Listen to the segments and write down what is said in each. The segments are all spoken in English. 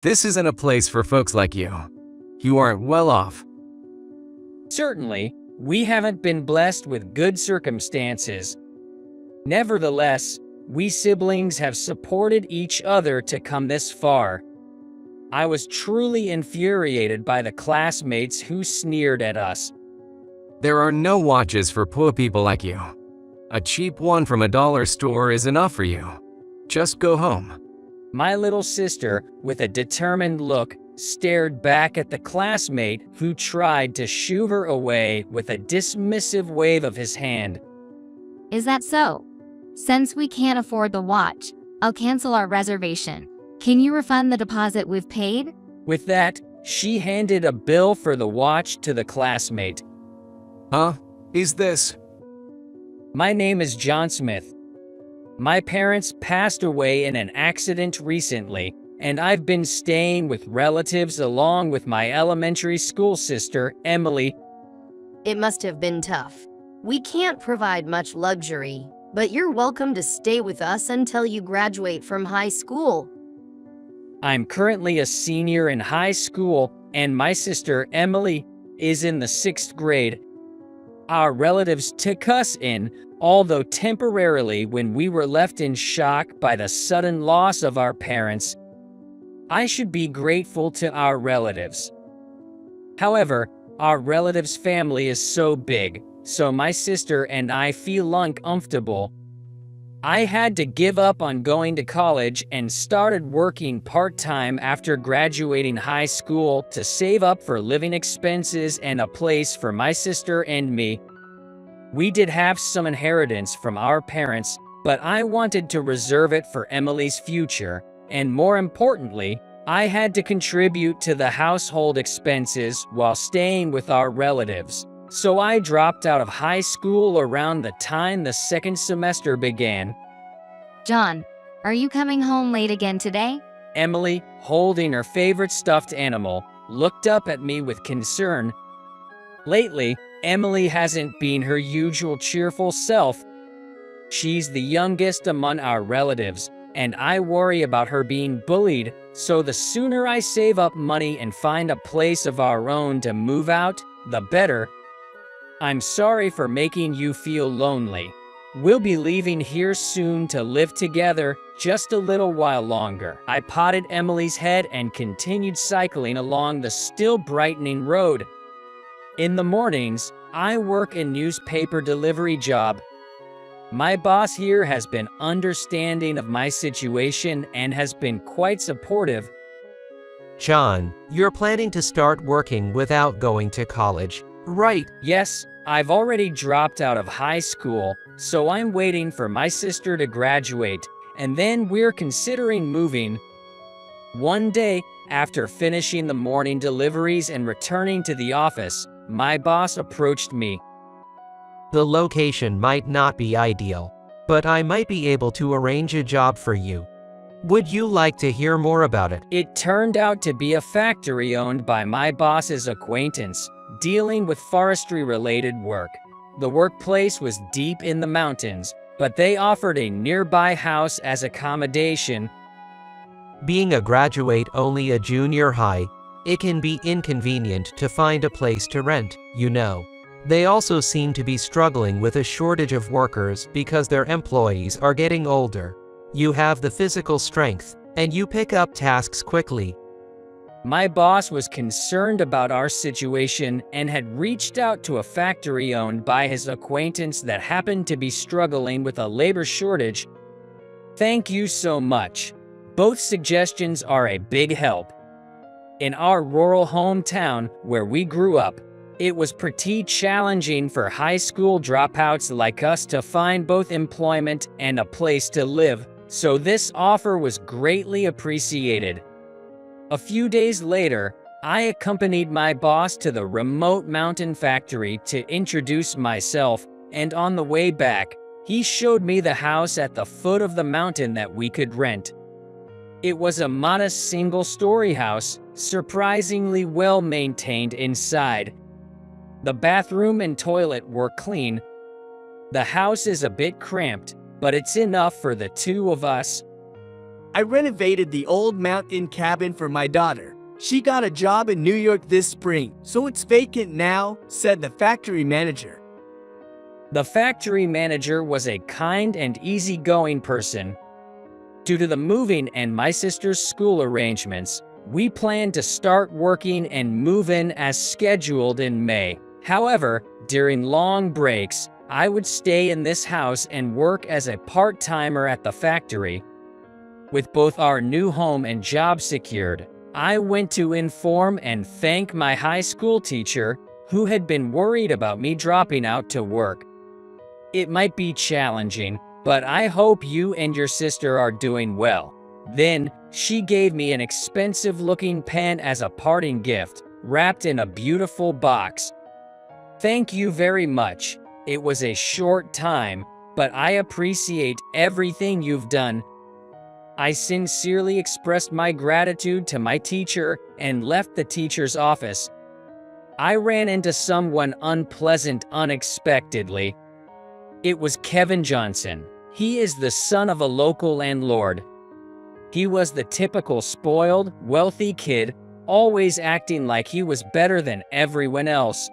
This isn't a place for folks like you. You aren't well off. Certainly, we haven't been blessed with good circumstances. Nevertheless, we siblings have supported each other to come this far. I was truly infuriated by the classmates who sneered at us. There are no watches for poor people like you. A cheap one from a dollar store is enough for you. Just go home. My little sister, with a determined look, stared back at the classmate who tried to shoo her away with a dismissive wave of his hand. Is that so? Since we can't afford the watch, I'll cancel our reservation. Can you refund the deposit we've paid? With that, she handed a bill for the watch to the classmate. Huh? Is this? My name is John Smith. My parents passed away in an accident recently, and I've been staying with relatives along with my elementary school sister, Emily. It must have been tough. We can't provide much luxury, but you're welcome to stay with us until you graduate from high school. I'm currently a senior in high school, and my sister, Emily, is in the 6th grade. Our relatives took us in, although temporarily when we were left in shock by the sudden loss of our parents. I should be grateful to our relatives. However, our relatives' family is so big, so my sister and I feel uncomfortable. I had to give up on going to college and started working part-time after graduating high school to save up for living expenses and a place for my sister and me. We did have some inheritance from our parents, but I wanted to reserve it for Emily's future, and more importantly, I had to contribute to the household expenses while staying with our relatives. So I dropped out of high school around the time the 2nd semester began. John, are you coming home late again today? Emily, holding her favorite stuffed animal, looked up at me with concern. Lately, Emily hasn't been her usual cheerful self. She's the youngest among our relatives, and I worry about her being bullied, so the sooner I save up money and find a place of our own to move out, the better. I'm sorry for making you feel lonely. We'll be leaving here soon to live together, just a little while longer. I patted Emily's head and continued cycling along the still brightening road. In the mornings, I work a newspaper delivery job. My boss here has been understanding of my situation and has been quite supportive. John, you're planning to start working without going to college, right? Yes, I've already dropped out of high school, so I'm waiting for my sister to graduate, and then we're considering moving. One day, after finishing the morning deliveries and returning to the office, my boss approached me. The location might not be ideal, but I might be able to arrange a job for you. Would you like to hear more about it? It turned out to be a factory owned by my boss's acquaintance, dealing with forestry-related work. The workplace was deep in the mountains, but they offered a nearby house as accommodation. Being a graduate only a junior high, it can be inconvenient to find a place to rent, you know. They also seem to be struggling with a shortage of workers because their employees are getting older. You have the physical strength, and you pick up tasks quickly. My boss was concerned about our situation and had reached out to a factory owned by his acquaintance that happened to be struggling with a labor shortage. Thank you so much. Both suggestions are a big help. In our rural hometown, where we grew up, it was pretty challenging for high school dropouts like us to find both employment and a place to live, so this offer was greatly appreciated. A few days later, I accompanied my boss to the remote mountain factory to introduce myself, and on the way back, he showed me the house at the foot of the mountain that we could rent. It was a modest single-story house, surprisingly well maintained inside. The bathroom and toilet were clean. The house is a bit cramped, but it's enough for the two of us. I renovated the old mountain cabin for my daughter. She got a job in New York this spring, so it's vacant now, said the factory manager. The factory manager was a kind and easygoing person. Due to the moving and my sister's school arrangements, we planned to start working and move in as scheduled in May. However, during long breaks, I would stay in this house and work as a part-timer at the factory. With both our new home and job secured, I went to inform and thank my high school teacher, who had been worried about me dropping out to work. It might be challenging, but I hope you and your sister are doing well. Then, she gave me an expensive-looking pen as a parting gift, wrapped in a beautiful box. Thank you very much. It was a short time, but I appreciate everything you've done. I sincerely expressed my gratitude to my teacher and left the teacher's office. I ran into someone unpleasant unexpectedly. It was Kevin Johnson. He is the son of a local landlord. He was the typical spoiled, wealthy kid, always acting like he was better than everyone else.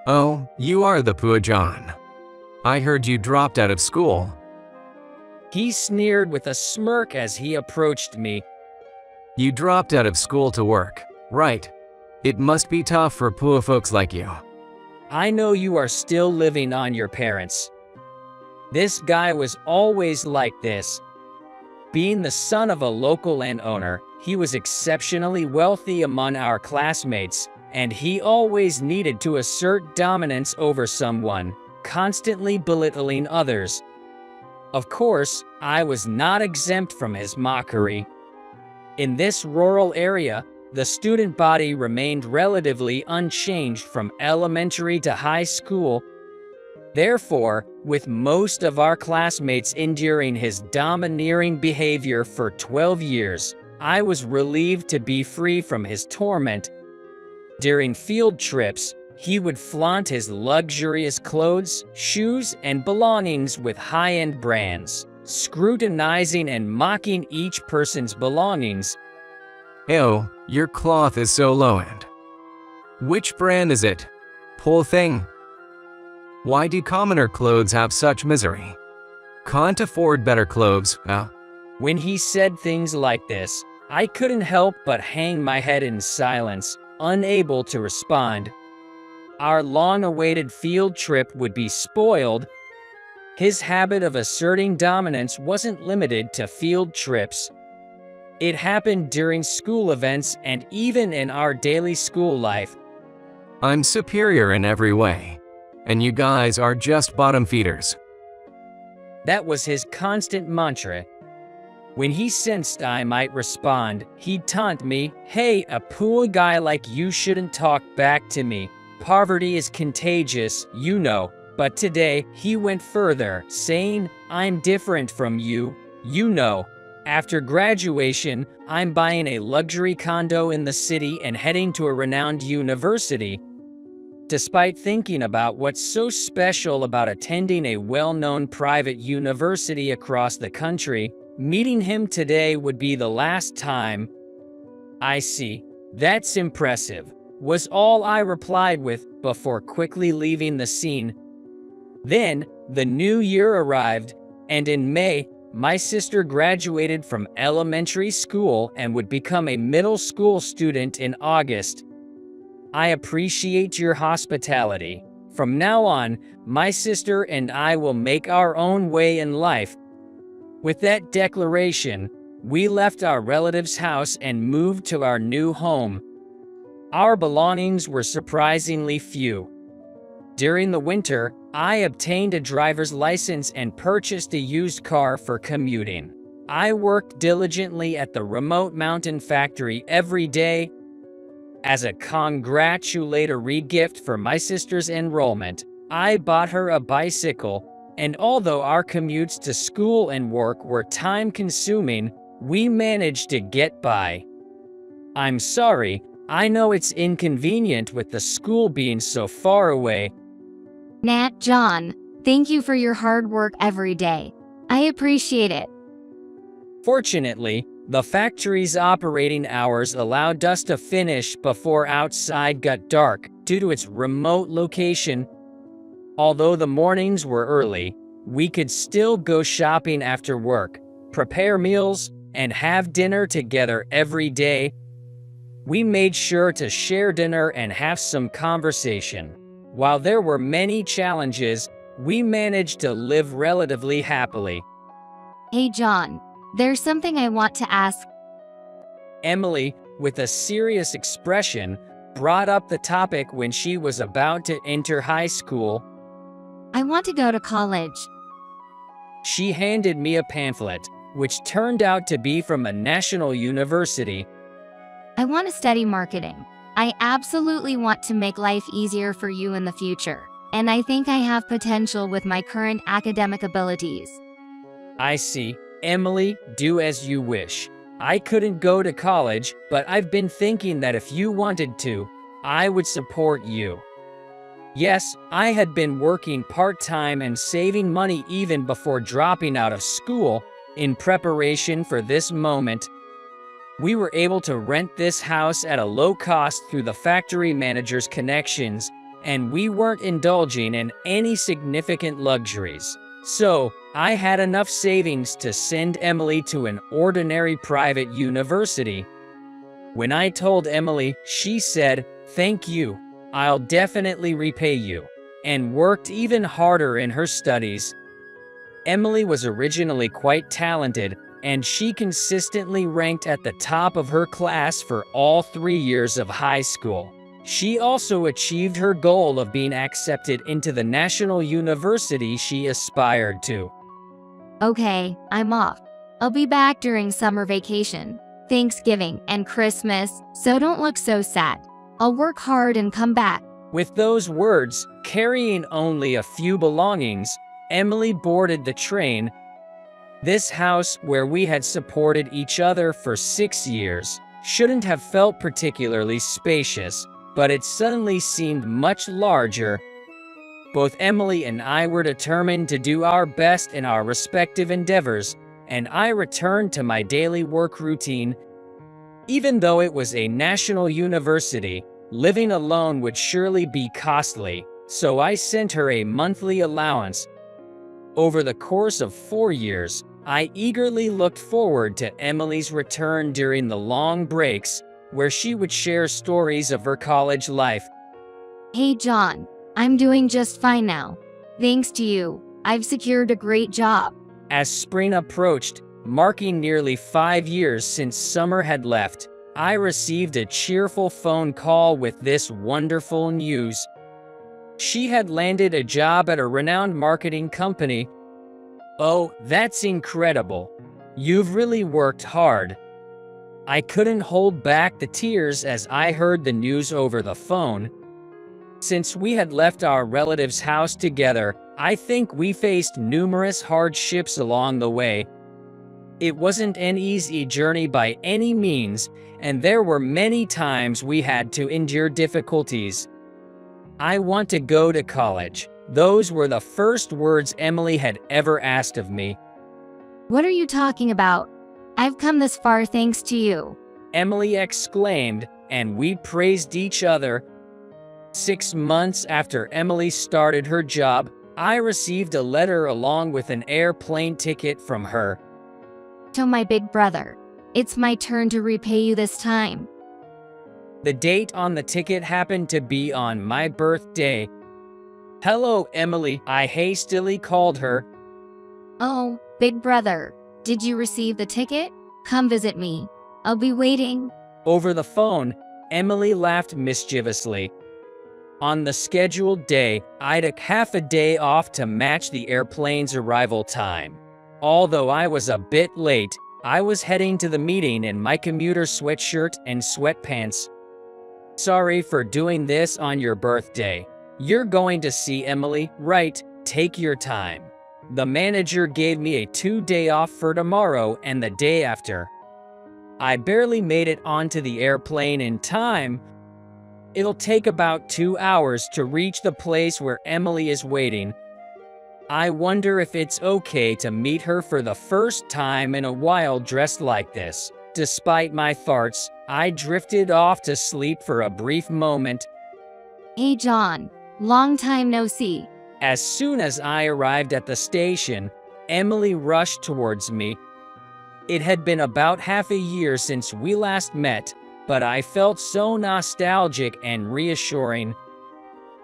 Oh, you are the poor John. I heard you dropped out of school. He sneered with a smirk as he approached me. You dropped out of school to work, right? It must be tough for poor folks like you. I know you are still living on your parents. This guy was always like this. Being the son of a local landowner, he was exceptionally wealthy among our classmates, and he always needed to assert dominance over someone, constantly belittling others. Of course, I was not exempt from his mockery. In this rural area, the student body remained relatively unchanged from elementary to high school. Therefore, with most of our classmates enduring his domineering behavior for 12 years, I was relieved to be free from his torment. During field trips, he would flaunt his luxurious clothes, shoes, and belongings with high-end brands, scrutinizing and mocking each person's belongings. Ew, your cloth is so low-end. Which brand is it? Poor thing. Why do commoner clothes have such misery? Can't afford better clothes, huh? When he said things like this, I couldn't help but hang my head in silence, unable to respond. Our long-awaited field trip would be spoiled. His habit of asserting dominance wasn't limited to field trips. It happened during school events and even in our daily school life. I'm superior in every way, and you guys are just bottom feeders. That was his constant mantra. When he sensed I might respond, he'd taunt me, "Hey, a poor guy like you shouldn't talk back to me. Poverty is contagious, you know." But today, he went further, saying, "I'm different from you, you know. After graduation, I'm buying a luxury condo in the city and heading to a renowned university." Despite thinking about what's so special about attending a well-known private university across the country, meeting him today would be the last time. "I see. That's impressive," was all I replied with before quickly leaving the scene. Then, the new year arrived, and in May, my sister graduated from elementary school and would become a middle school student in August. I appreciate your hospitality. From now on, my sister and I will make our own way in life. With that declaration, we left our relative's house and moved to our new home. Our belongings were surprisingly few. During the winter, I obtained a driver's license and purchased a used car for commuting. I worked diligently at the remote mountain factory every day. As a congratulatory gift for my sister's enrollment, I bought her a bicycle, and although our commutes to school and work were time-consuming, we managed to get by. I'm sorry, I know it's inconvenient with the school being so far away. Nat John, thank you for your hard work every day. I appreciate it. Fortunately, the factory's operating hours allowed us to finish before outside got dark due to its remote location. Although the mornings were early, we could still go shopping after work, prepare meals, and have dinner together every day. We made sure to share dinner and have some conversation. While there were many challenges, we managed to live relatively happily. Hey John, there's something I want to ask. Emily, with a serious expression, brought up the topic when she was about to enter high school. I want to go to college. She handed me a pamphlet, which turned out to be from a national university. I want to study marketing. I absolutely want to make life easier for you in the future, and I think I have potential with my current academic abilities. I see. Emily, do as you wish. I couldn't go to college, but I've been thinking that if you wanted to, I would support you. Yes, I had been working part-time and saving money even before dropping out of school in preparation for this moment. We were able to rent this house at a low cost through the factory manager's connections, and we weren't indulging in any significant luxuries. So, I had enough savings to send Emily to an ordinary private university. When I told Emily, she said, "Thank you, I'll definitely repay you," and worked even harder in her studies. Emily was originally quite talented, and she consistently ranked at the top of her class for all 3 years of high school. She also achieved her goal of being accepted into the national university she aspired to. Okay, I'm off. I'll be back during summer vacation, Thanksgiving, and Christmas, so don't look so sad. I'll work hard and come back. With those words, carrying only a few belongings, Emily boarded the train. This house, where we had supported each other for 6 years, shouldn't have felt particularly spacious, but it suddenly seemed much larger. Both Emily and I were determined to do our best in our respective endeavors, and I returned to my daily work routine. Even though it was a national university, living alone would surely be costly, so I sent her a monthly allowance. Over the course of 4 years, I eagerly looked forward to Emily's return during the long breaks, where she would share stories of her college life. Hey John, I'm doing just fine now. Thanks to you, I've secured a great job. As spring approached, marking nearly 5 years since summer had left, I received a cheerful phone call with this wonderful news. She had landed a job at a renowned marketing company. Oh, that's incredible. You've really worked hard. I couldn't hold back the tears as I heard the news over the phone. Since we had left our relative's house together, I think we faced numerous hardships along the way. It wasn't an easy journey by any means, and there were many times we had to endure difficulties. I want to go to college. Those were the first words Emily had ever asked of me. What are you talking about? I've come this far thanks to you. Emily exclaimed, and we praised each other. 6 months after Emily started her job, I received a letter along with an airplane ticket from her. To my big brother, it's my turn to repay you this time. The date on the ticket happened to be on my birthday. "Hello, Emily," I hastily called her. Oh, big brother, did you receive the ticket? Come visit me. I'll be waiting. Over the phone, Emily laughed mischievously. On the scheduled day, I took half a day off to match the airplane's arrival time. Although I was a bit late, I was heading to the meeting in my commuter sweatshirt and sweatpants. Sorry for doing this on your birthday. You're going to see Emily, right? Take your time. The manager gave me a 2-day off for tomorrow and the day after. I barely made it onto the airplane in time. It'll take about 2 hours to reach the place where Emily is waiting. I wonder if it's okay to meet her for the first time in a while dressed like this. Despite my thoughts, I drifted off to sleep for a brief moment. Hey John, long time no see. As soon as I arrived at the station, Emily rushed towards me. It had been about half a year since we last met, but I felt so nostalgic and reassuring.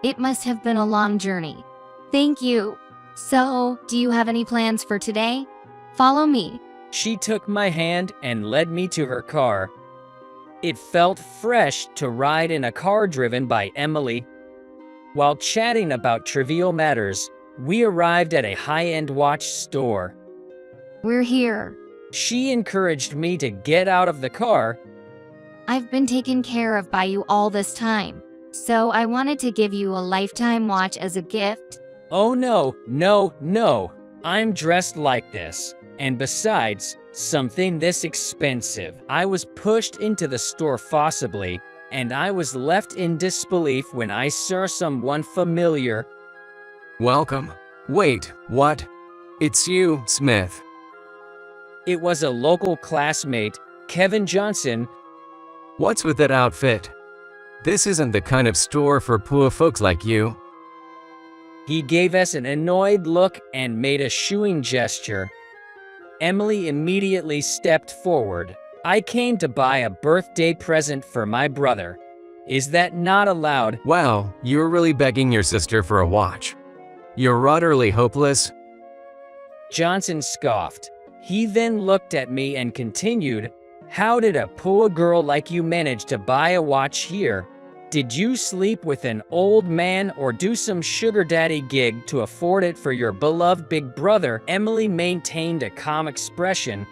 It must have been a long journey. Thank you. So, do you have any plans for today? Follow me. She took my hand and led me to her car. It felt fresh to ride in a car driven by Emily. While chatting about trivial matters, we arrived at a high-end watch store. We're here. She encouraged me to get out of the car. I've been taken care of by you all this time, so I wanted to give you a lifetime watch as a gift. Oh no, no, no. I'm dressed like this. And besides, something this expensive. I was pushed into the store forcibly, and I was left in disbelief when I saw someone familiar. Welcome. Wait, what? It's you, Smith. It was a local classmate, Kevin Johnson. What's with that outfit? This isn't the kind of store for poor folks like you. He gave us an annoyed look and made a shooing gesture. Emily immediately stepped forward. I came to buy a birthday present for my brother. Is that not allowed? Wow, you're really begging your sister for a watch. You're utterly hopeless. Johnson scoffed. He then looked at me and continued, "How did a poor girl like you manage to buy a watch here? Did you sleep with an old man or do some sugar daddy gig to afford it for your beloved big brother?" Emily maintained a calm expression.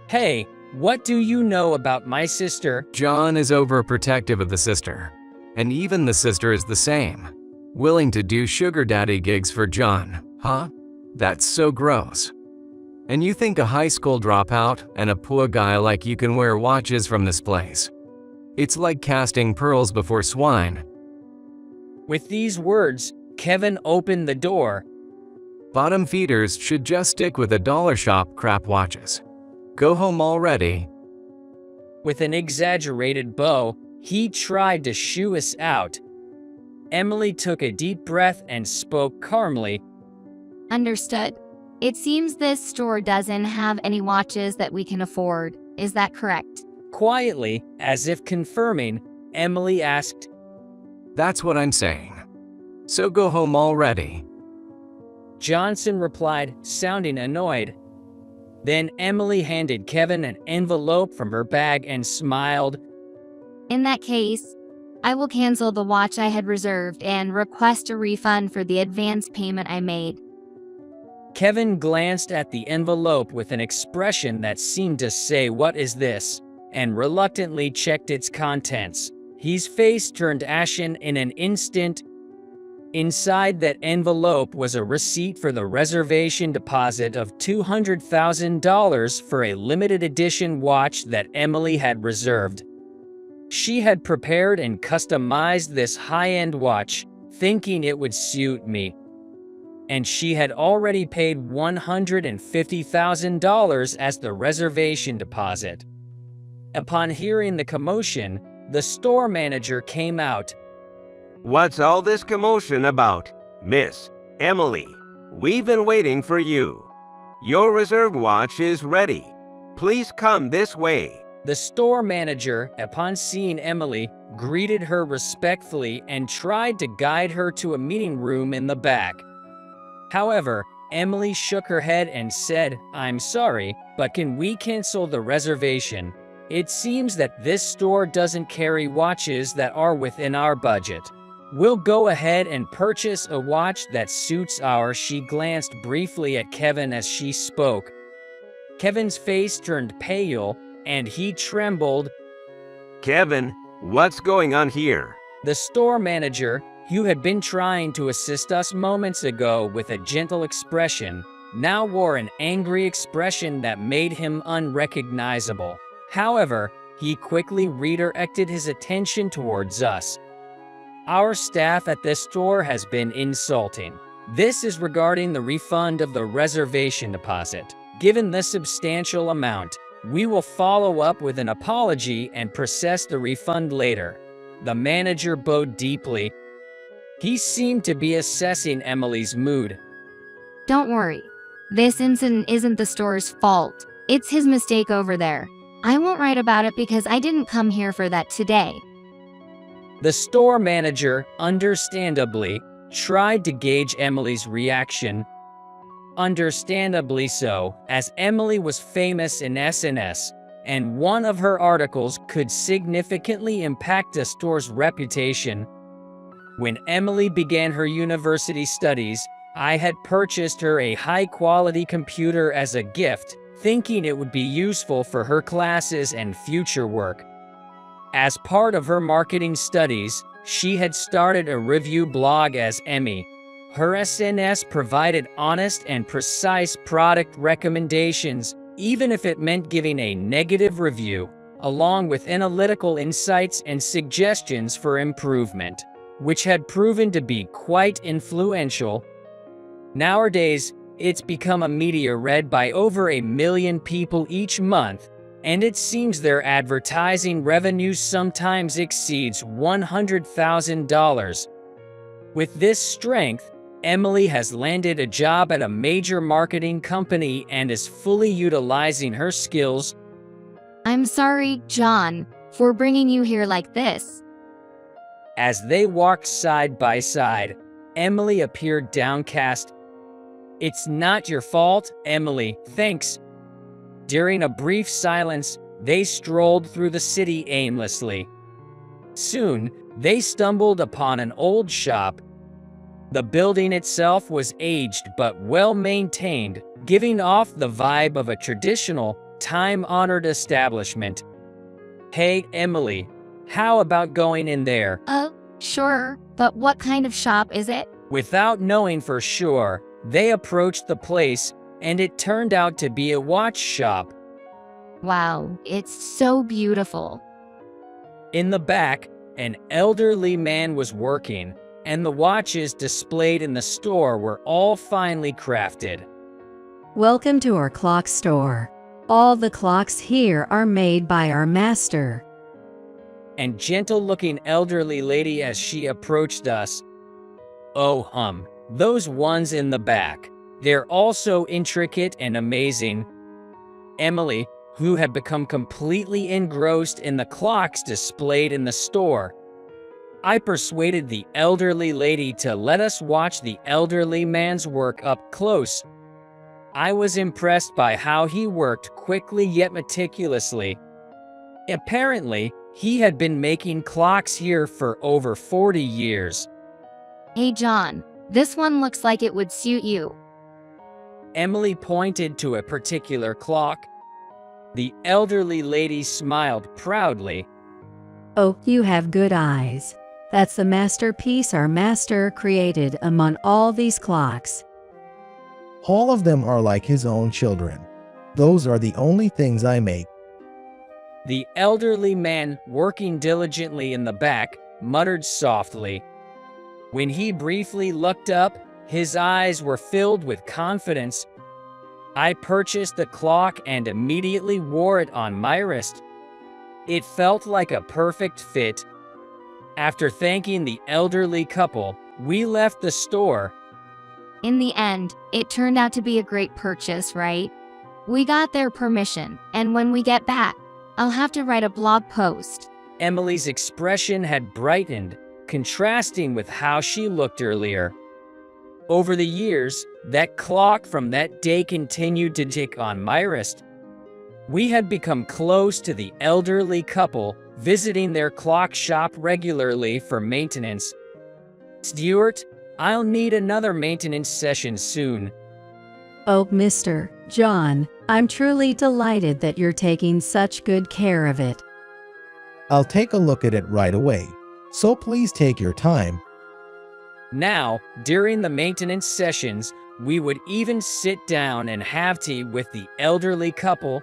"Hey, what do you know about my sister?" John is overprotective of the sister. And even the sister is the same. Willing to do sugar daddy gigs for John, huh? That's so gross. And you think a high school dropout and a poor guy like you can wear watches from this place? It's like casting pearls before swine. With these words, Kevin opened the door. Bottom feeders should just stick with a dollar shop crap watches. Go home already. With an exaggerated bow, he tried to shoo us out. Emily took a deep breath and spoke calmly. Understood. It seems this store doesn't have any watches that we can afford. Is that correct? Quietly, as if confirming, Emily asked, That's what I'm saying. So go home already. Johnson replied, sounding annoyed. Then Emily handed Kevin an envelope from her bag and smiled. In that case, I will cancel the watch I had reserved and request a refund for the advance payment I made. Kevin glanced at the envelope with an expression that seemed to say, "What is this?" and reluctantly checked its contents. His face turned ashen in an instant. Inside that envelope was a receipt for the reservation deposit of $200,000 for a limited edition watch that Emily had reserved. She had prepared and customized this high-end watch, thinking it would suit me. And she had already paid $150,000 as the reservation deposit. Upon hearing the commotion, the store manager came out. What's all this commotion about, Miss Emily? We've been waiting for you. Your reserved watch is ready. Please come this way. The store manager, upon seeing Emily, greeted her respectfully and tried to guide her to a meeting room in the back. However, Emily shook her head and said, "I'm sorry, but can we cancel the reservation? It seems that this store doesn't carry watches that are within our budget. We'll go ahead and purchase a watch that suits our." She glanced briefly at Kevin as she spoke. Kevin's face turned pale, and he trembled. Kevin, what's going on here? The store manager, who had been trying to assist us moments ago with a gentle expression, now wore an angry expression that made him unrecognizable. However, he quickly redirected his attention towards us. Our staff at this store has been insulting. This is regarding the refund of the reservation deposit. Given the substantial amount, we will follow up with an apology and process the refund later. The manager bowed deeply. He seemed to be assessing Emily's mood. Don't worry. This incident isn't the store's fault. It's his mistake over there. I won't write about it because I didn't come here for that today. The store manager, understandably, tried to gauge Emily's reaction. Understandably so, as Emily was famous in SNS, and one of her articles could significantly impact a store's reputation. When Emily began her university studies, I had purchased her a high-quality computer as a gift, thinking it would be useful for her classes and future work. As part of her marketing studies, she had started a review blog as Emmy. Her SNS provided honest and precise product recommendations, even if it meant giving a negative review, along with analytical insights and suggestions for improvement, which had proven to be quite influential. Nowadays, it's become a media read by over 1 million people each month, and it seems their advertising revenue sometimes exceeds $100,000. With this strength, Emily has landed a job at a major marketing company and is fully utilizing her skills. I'm sorry, John, for bringing you here like this. As they walked side by side, Emily appeared downcast. It's not your fault, Emily, thanks. During a brief silence, they strolled through the city aimlessly. Soon, they stumbled upon an old shop. The building itself was aged but well-maintained, giving off the vibe of a traditional, time-honored establishment. Hey, Emily, how about going in there? Sure, but what kind of shop is it? Without knowing for sure, they approached the place, and it turned out to be a watch shop. Wow, it's so beautiful. In the back, an elderly man was working, and the watches displayed in the store were all finely crafted. Welcome to our clock store. All the clocks here are made by our master. And gentle-looking elderly lady as she approached us. Oh, those ones in the back. They're all so intricate and amazing. Emily, who had become completely engrossed in the clocks displayed in the store. I persuaded the elderly lady to let us watch the elderly man's work up close. I was impressed by how he worked quickly yet meticulously. Apparently, he had been making clocks here for over 40 years. Hey, John, this one looks like it would suit you. Emily pointed to a particular clock. The elderly lady smiled proudly. Oh, you have good eyes. That's the masterpiece our master created among all these clocks. All of them are like his own children. Those are the only things I make. The elderly man, working diligently in the back, muttered softly. When he briefly looked up, his eyes were filled with confidence. I purchased the clock and immediately wore it on my wrist. It felt like a perfect fit. After thanking the elderly couple, we left the store. In the end, it turned out to be a great purchase, right? We got their permission, and when we get back, I'll have to write a blog post. Emily's expression had brightened, contrasting with how she looked earlier. Over the years, that clock from that day continued to tick on my wrist. We had become close to the elderly couple, visiting their clock shop regularly for maintenance. Stuart, I'll need another maintenance session soon. Oh, Mr. John, I'm truly delighted that you're taking such good care of it. I'll take a look at it right away, so please take your time. Now, during the maintenance sessions, we would even sit down and have tea with the elderly couple.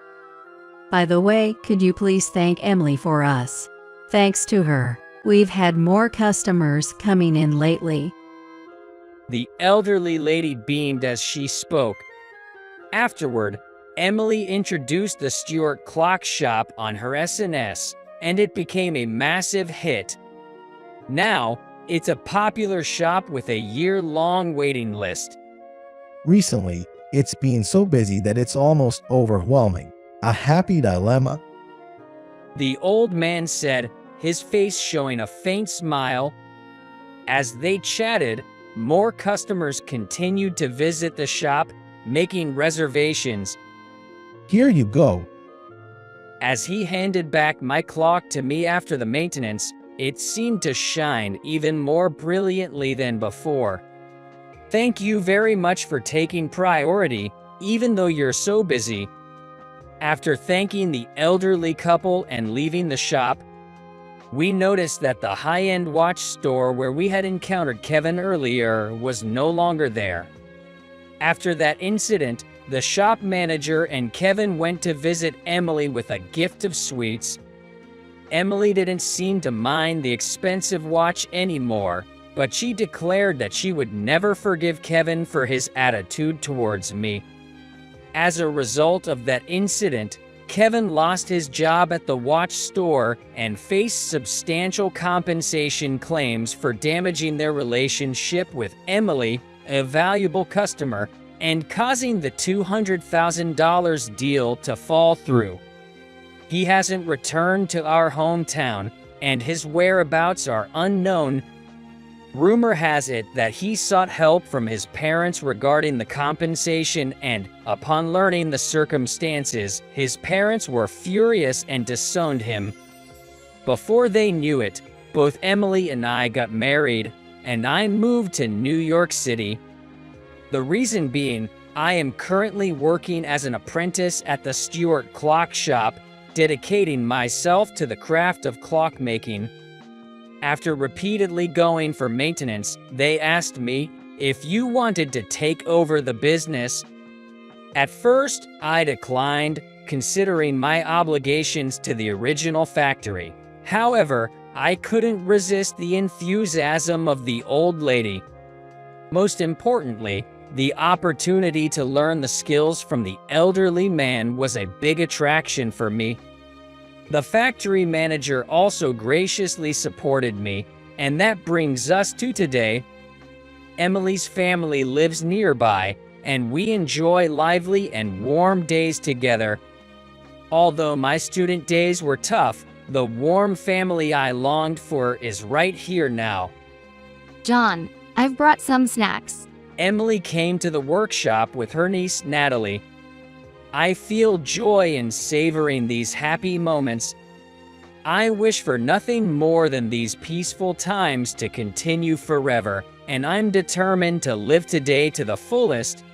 By the way, could you please thank Emily for us? Thanks to her, we've had more customers coming in lately. The elderly lady beamed as she spoke. Afterward, Emily introduced the Stewart Clock Shop on her SNS, and it became a massive hit. Now, it's a popular shop with a year-long waiting list. Recently, it's been so busy that it's almost overwhelming. A happy dilemma. The old man said, his face showing a faint smile. As they chatted, more customers continued to visit the shop, making reservations. Here you go. As he handed back my clock to me after the maintenance, it seemed to shine even more brilliantly than before. Thank you very much for taking priority, even though you're so busy. After thanking the elderly couple and leaving the shop, we noticed that the high-end watch store where we had encountered Kevin earlier was no longer there. After that incident, the shop manager and Kevin went to visit Emily with a gift of sweets. Emily didn't seem to mind the expensive watch anymore, but she declared that she would never forgive Kevin for his attitude towards me. As a result of that incident, Kevin lost his job at the watch store and faced substantial compensation claims for damaging their relationship with Emily, a valuable customer, and causing the $200,000 deal to fall through. He hasn't returned to our hometown, and his whereabouts are unknown. Rumor has it that he sought help from his parents regarding the compensation, and, upon learning the circumstances, his parents were furious and disowned him. Before they knew it, both Emily and I got married, and I moved to New York City. The reason being, I am currently working as an apprentice at the Stewart Clock Shop, dedicating myself to the craft of clockmaking. After repeatedly going for maintenance, they asked me if you wanted to take over the business. At first, I declined, considering my obligations to the original factory. However, I couldn't resist the enthusiasm of the old lady. Most importantly, the opportunity to learn the skills from the elderly man was a big attraction for me. The factory manager also graciously supported me, and that brings us to today. Emily's family lives nearby, and we enjoy lively and warm days together. Although my student days were tough, the warm family I longed for is right here now. John, I've brought some snacks. Emily came to the workshop with her niece Natalie. I feel joy in savoring these happy moments. I wish for nothing more than these peaceful times to continue forever, and I'm determined to live today to the fullest.